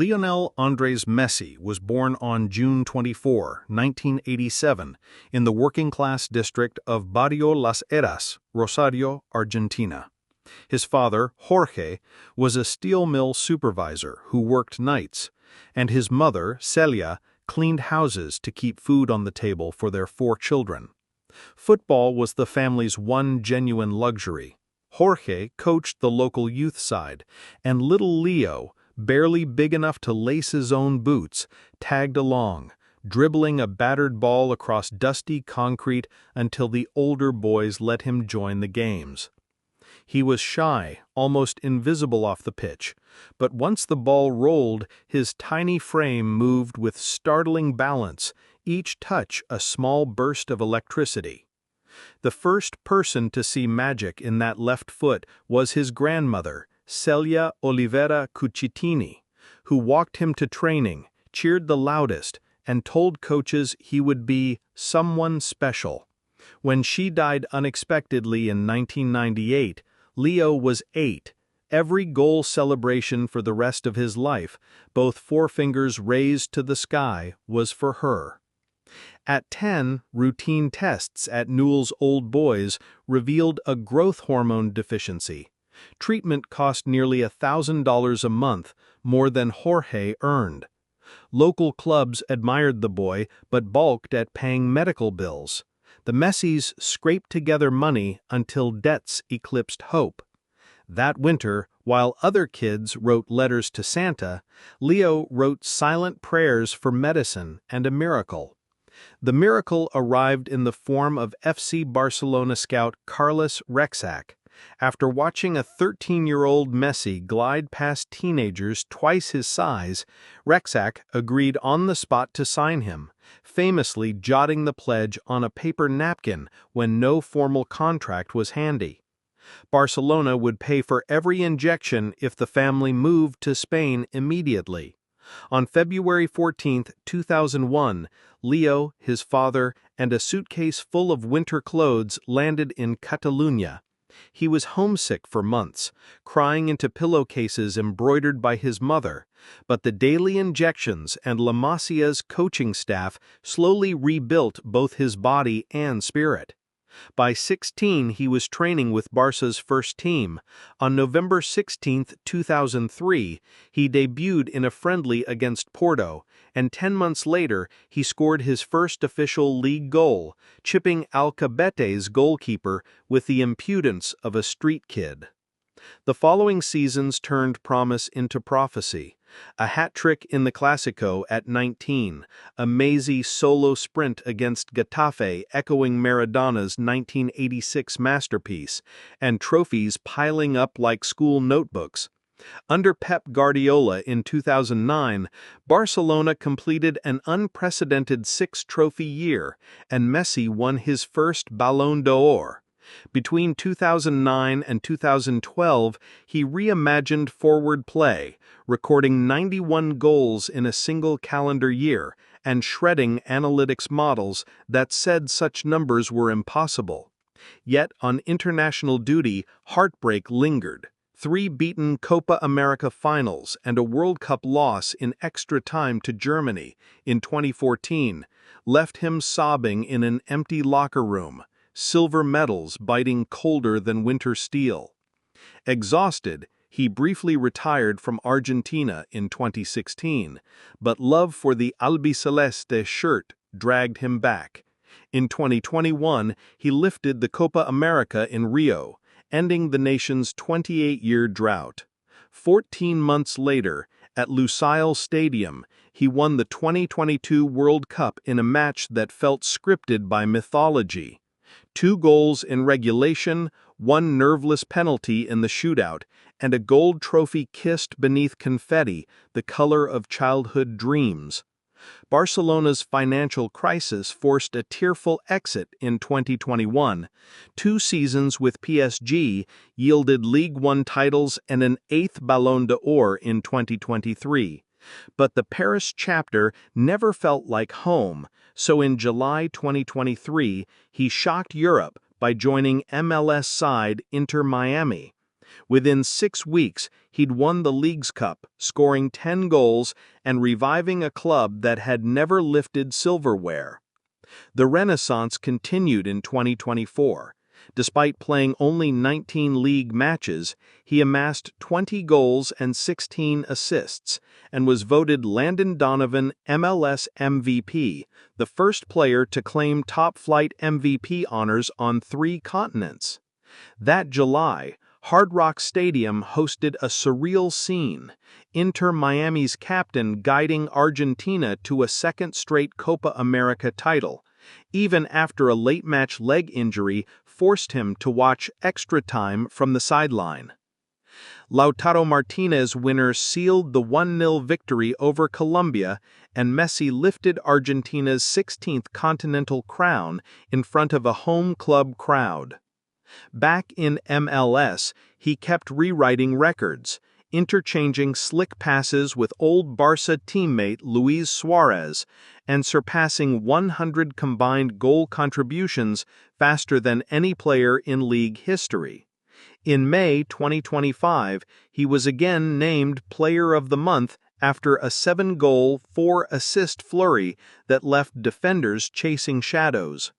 Lionel Andres Messi was born on June 24, 1987, in the working-class district of Barrio Las Heras, Rosario, Argentina. His father, Jorge, was a steel mill supervisor who worked nights, and his mother, Celia, cleaned houses to keep food on the table for their 4 children. Football was the family's one genuine luxury. Jorge coached the local youth side, and little Leo, barely big enough to lace his own boots, tagged along, dribbling a battered ball across dusty concrete until the older boys let him join the games. He was shy, almost invisible off the pitch, but once the ball rolled, his tiny frame moved with startling balance, each touch a small burst of electricity. The first person to see magic in that left foot was his grandmother, Celia Olivera Cucitini, who walked him to training, cheered the loudest, and told coaches he would be someone special. When she died unexpectedly in 1998, Leo was 8. Every goal celebration for the rest of his life, both forefingers raised to the sky, was for her. At 10, routine tests at Newell's Old Boys revealed a growth hormone deficiency. Treatment cost nearly $1,000 a month, more than Jorge earned. Local clubs admired the boy but balked at paying medical bills. The Messis scraped together money until debts eclipsed hope. That winter, while other kids wrote letters to Santa, Leo wrote silent prayers for medicine and a miracle. The miracle arrived in the form of FC Barcelona scout Carlos Rexach. After watching a 13-year-old Messi glide past teenagers twice his size, Rexach agreed on the spot to sign him, famously jotting the pledge on a paper napkin when no formal contract was handy. Barcelona would pay for every injection if the family moved to Spain immediately. On February 14, 2001, Leo, his father, and a suitcase full of winter clothes landed in Catalunya. He was homesick for months, crying into pillowcases embroidered by his mother, but the daily injections and La Masia's coaching staff slowly rebuilt both his body and spirit. By 16, he was training with Barca's first team. On November 16, 2003, he debuted in a friendly against Porto, and 10 months later, he scored his first official league goal, chipping Alcabete's goalkeeper with the impudence of a street kid. The following seasons turned promise into prophecy. A hat-trick in the Clásico at 19, a mazy solo sprint against Getafe echoing Maradona's 1986 masterpiece, and trophies piling up like school notebooks. Under Pep Guardiola in 2009, Barcelona completed an unprecedented 6-trophy year, and Messi won his first Ballon d'Or. Between 2009 and 2012, he reimagined forward play, recording 91 goals in a single calendar year and shredding analytics models that said such numbers were impossible. Yet, on international duty, heartbreak lingered. 3 beaten Copa America finals and a World Cup loss in extra time to Germany in 2014 left him sobbing in an empty locker room, silver medals biting colder than winter steel. Exhausted, he briefly retired from Argentina in 2016, but love for the albiceleste shirt dragged him back. In 2021, he lifted the Copa America in Rio, ending the nation's 28-year drought. 14 months later, at Lusail Stadium, he won the 2022 World Cup in a match that felt scripted by mythology. 2 goals in regulation, 1 nerveless penalty in the shootout, and a gold trophy kissed beneath confetti, the color of childhood dreams. Barcelona's financial crisis forced a tearful exit in 2021. 2 seasons with PSG yielded Ligue 1 titles and an 8th Ballon d'Or in 2023. But the Paris chapter never felt like home, so in July 2023, he shocked Europe by joining MLS side Inter Miami. Within 6 weeks, he'd won the League's Cup, scoring 10 goals and reviving a club that had never lifted silverware. The renaissance continued in 2024. Despite playing only 19 league matches, he amassed 20 goals and 16 assists, and was voted Landon Donovan MLS MVP, the first player to claim top-flight MVP honors on 3 continents. That July, Hard Rock Stadium hosted a surreal scene, Inter Miami's captain guiding Argentina to a second straight Copa America title, even after a late-match leg injury forced him to watch extra time from the sideline. Lautaro Martinez's winner sealed the 1-0 victory over Colombia, and Messi lifted Argentina's 16th continental crown in front of a home club crowd. Back in MLS, he kept rewriting records, interchanging slick passes with old Barca teammate Luis Suarez, and surpassing 100 combined goal contributions faster than any player in league history. In May 2025, he was again named Player of the Month after a 7-goal, 4-assist flurry that left defenders chasing shadows.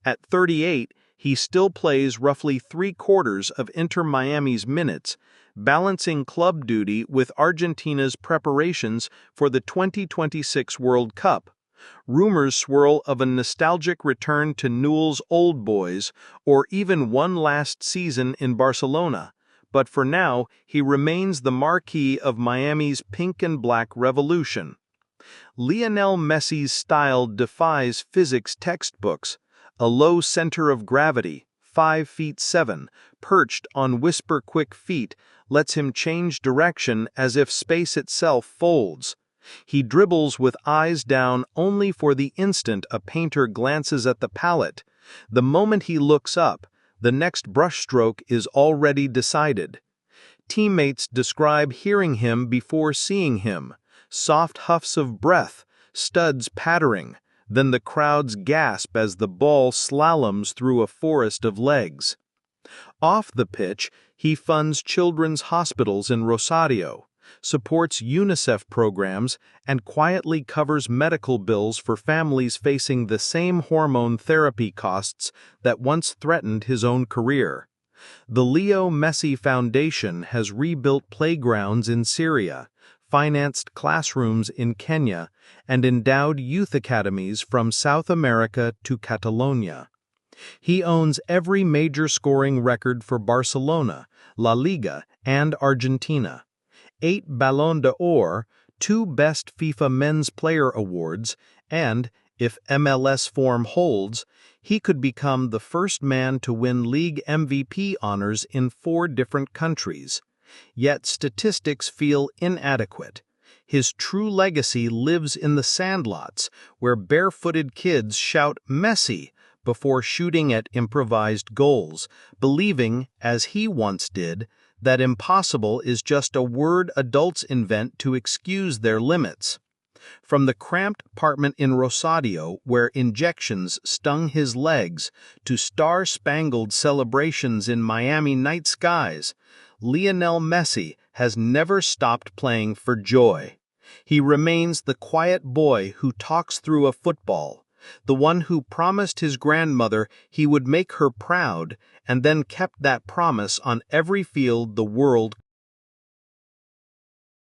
At 38, he still plays roughly 3/4 of Inter Miami's minutes, balancing club duty with Argentina's preparations for the 2026 World Cup. Rumors swirl of a nostalgic return to Newell's Old Boys or even one last season in Barcelona, but for now he remains the marquee of Miami's pink and black revolution. Lionel Messi's style defies physics textbooks. A low center of gravity, 5'7", perched on whisper-quick feet, lets him change direction as if space itself folds. He dribbles with eyes down only for the instant a painter glances at the palette. The moment he looks up, the next brushstroke is already decided. Teammates describe hearing him before seeing him. Soft huffs of breath, studs pattering, then the crowd's gasp as the ball slaloms through a forest of legs. Off the pitch, he funds children's hospitals in Rosario, supports UNICEF programs, and quietly covers medical bills for families facing the same hormone therapy costs that once threatened his own career. The Leo Messi Foundation has rebuilt playgrounds in Syria, financed classrooms in Kenya, and endowed youth academies from South America to Catalonia. He owns every major scoring record for Barcelona, La Liga, and Argentina. 8 Ballon d'Or, 2 Best FIFA Men's Player Awards, and, if MLS form holds, he could become the first man to win league MVP honors in 4 different countries. Yet statistics feel inadequate. His true legacy lives in the sandlots, where barefooted kids shout Messi before shooting at improvised goals, believing, as he once did, that impossible is just a word adults invent to excuse their limits. From the cramped apartment in Rosario, where injections stung his legs, to star-spangled celebrations in Miami night skies, Lionel Messi has never stopped playing for joy. He remains the quiet boy who talks through a football, the one who promised his grandmother he would make her proud and then kept that promise on every field the world